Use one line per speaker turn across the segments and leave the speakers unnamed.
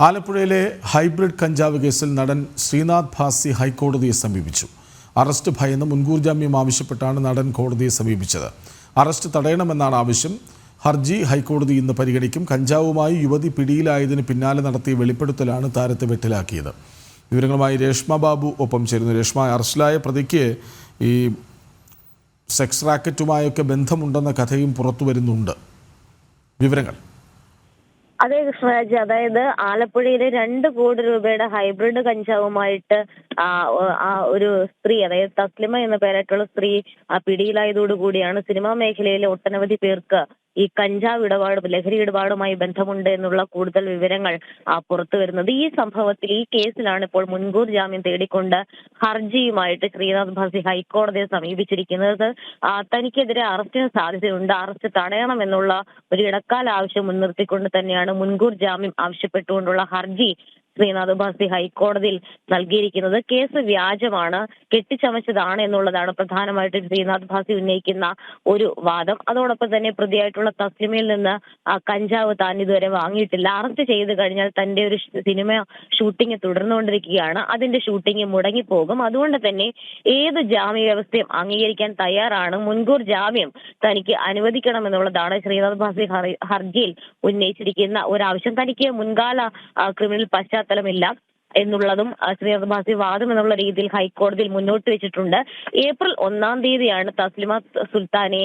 ആലപ്പുഴയിലെ ഹൈബ്രിഡ് കഞ്ചാവ് കേസിൽ നടൻ ശ്രീനാഥ് ഭാസി ഹൈക്കോടതിയെ സമീപിച്ചു. അറസ്റ്റ് ഭയന്ന് മുൻകൂർ ജാമ്യം ആവശ്യപ്പെട്ടാണ് നടൻ കോടതിയെ സമീപിച്ചത്. അറസ്റ്റ് തടയണമെന്നാണ് ആവശ്യം. ഹർജി ഹൈക്കോടതി ഇന്ന് പരിഗണിക്കും. കഞ്ചാവുമായി യുവതി പിടിയിലായതിന് പിന്നാലെ നടത്തിയ വെളിപ്പെടുത്തലാണ് താരത്തെ വെട്ടിലാക്കിയത്. വിവരങ്ങളുമായി രേഷ്മ ബാബു ഒപ്പം ചേരുന്നു. രേഷ്മ, അറസ്റ്റിലായ പ്രതിക്ക് ഈ സെക്സ് റാക്കറ്റുമായൊക്കെ ബന്ധമുണ്ടെന്ന കഥയും പുറത്തു വരുന്നുണ്ട്. വിവരങ്ങൾ.
അതെ കൃഷ്ണരാജ്, അതായത് ആലപ്പുഴയിലെ 2 കോടി രൂപയുടെ ഹൈബ്രിഡ് കഞ്ചാവുമായിട്ട് ഒരു സ്ത്രീ, അതായത് തസ്ലിമ എന്ന പേരായിട്ടുള്ള സ്ത്രീ പിടിയിലായതോടുകൂടിയാണ് സിനിമാ മേഖലയിലെ ഒട്ടനവധി പേർക്ക് ഈ കഞ്ചാവ് ഇടപാടും ലഹരി ഇടപാടുമായി ബന്ധമുണ്ട് എന്നുള്ള കൂടുതൽ വിവരങ്ങൾ പുറത്തു വരുന്നത്. ഈ സംഭവത്തിൽ, ഈ കേസിലാണ് ഇപ്പോൾ മുൻകൂർ ജാമ്യം തേടിക്കൊണ്ട് ഹർജിയുമായിട്ട് ശ്രീനാഥ് ഭാസി ഹൈക്കോടതിയെ സമീപിച്ചിരിക്കുന്നത്. തനിക്കെതിരെ അറസ്റ്റിന് സാധ്യതയുണ്ട്, അറസ്റ്റ് തടയണമെന്നുള്ള ഒരു ഇടക്കാല ആവശ്യം മുൻനിർത്തിക്കൊണ്ട് തന്നെയാണ് മുൻകൂർ ജാമ്യം ആവശ്യപ്പെട്ടുകൊണ്ടുള്ള ഹർജി ശ്രീനാഥ് ഭാസി ഹൈക്കോടതിയിൽ നൽകിയിരിക്കുന്നത്. കേസ് വ്യാജമാണ്, കെട്ടിച്ചമച്ചതാണ് എന്നുള്ളതാണ് പ്രധാനമായിട്ടും ശ്രീനാഥ് ഭാസി ഉന്നയിക്കുന്ന ഒരു വാദം. അതോടൊപ്പം തന്നെ പ്രതിയായിട്ടുള്ള തസ്ലിമയിൽ നിന്ന് കഞ്ചാവ് താൻ ഇതുവരെ വാങ്ങിയിട്ടില്ല. അറസ്റ്റ് ചെയ്ത് കഴിഞ്ഞാൽ തന്റെ ഒരു സിനിമ ഷൂട്ടിംഗ് തുടർന്നുകൊണ്ടിരിക്കുകയാണ്, അതിന്റെ ഷൂട്ടിംഗ് മുടങ്ങിപ്പോകും. അതുകൊണ്ട് തന്നെ ഏത് ജാമ്യ വ്യവസ്ഥയും അംഗീകരിക്കാൻ തയ്യാറാണ്. മുൻകൂർ ജാമ്യം തനിക്ക് അനുവദിക്കണമെന്നുള്ളതാണ് ശ്രീനാഥ് ഭാസി ഹർജിയിൽ ഉന്നയിച്ചിരിക്കുന്ന ഒരാവശ്യം. തനിക്ക് മുൻകാല ക്രിമിനൽ പശ്ചാത്തലമില്ല എന്നുള്ളതും ശ്രീനാഥ് ഭാസി വാദം എന്നുള്ള രീതിയിൽ ഹൈക്കോടതിയിൽ മുന്നോട്ട് വെച്ചിട്ടുണ്ട്. ഏപ്രിൽ 1-ാം തീയതിയാണ് തസ്ലിമ സുൽത്താനെ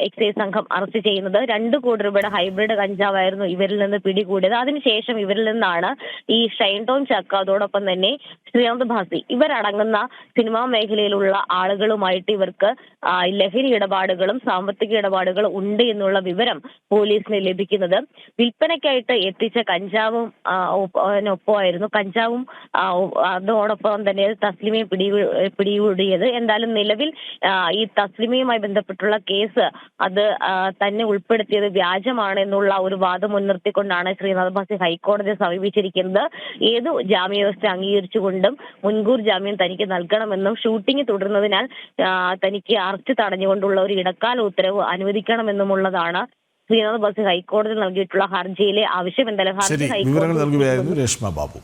എക്സൈസ് സംഘം അറസ്റ്റ് ചെയ്യുന്നത്. 2 കോടി രൂപയുടെ ഹൈബ്രിഡ് കഞ്ചാവായിരുന്നു ഇവരിൽ നിന്ന് പിടികൂടിയത്. അതിനുശേഷം ഇവരിൽ നിന്നാണ് ഈ ഷൈൻ ടോം ചക്ക, അതോടൊപ്പം തന്നെ ശ്രീനാഥ് ഭാസി, ഇവരടങ്ങുന്ന സിനിമാ മേഖലയിലുള്ള ആളുകളുമായിട്ട് ഇവർക്ക് ലഹരി ഇടപാടുകളും സാമ്പത്തിക ഇടപാടുകളും ഉണ്ട് എന്നുള്ള വിവരം പോലീസിന് ലഭിക്കുന്നത്. വിൽപ്പനയ്ക്കായിട്ട് എത്തിച്ച കഞ്ചാവും ഒപ്പമായിരുന്നു. കഞ്ചാവും അതോടൊപ്പം തന്നെ തസ്ലിമയെ പിടികൂടിയത്. എന്തായാലും നിലവിൽ ഈ തസ്ലിമയുമായി ബന്ധപ്പെട്ടുള്ള കേസ് അത് തന്നെ ഉൾപ്പെടുത്തിയത് വ്യാജമാണ് എന്നുള്ള ഒരു വാദം മുൻനിർത്തിക്കൊണ്ടാണ് ശ്രീനാഥ് ഭാസി ഹൈക്കോടതിയെ സമീപിച്ചിരിക്കുന്നത്. ഏതു ജാമ്യ വ്യവസ്ഥ അംഗീകരിച്ചുകൊണ്ടും മുൻകൂർ ജാമ്യം തനിക്ക് നൽകണമെന്നും ഷൂട്ടിംഗ് തുടർന്നതിനാൽ തനിക്ക് അറസ്റ്റ് തടഞ്ഞുകൊണ്ടുള്ള ഒരു ഇടക്കാല ഉത്തരവ് അനുവദിക്കണമെന്നുമുള്ളതാണ് ശ്രീനാഥ് ഭാസി ഹൈക്കോടതി നൽകിയിട്ടുള്ള ഹർജിയിലെ ആവശ്യം. എന്തായാലും ഹർജി
വിവരങ്ങൾ നൽകുകയായിരുന്നു രേഷ്മ ബാബു.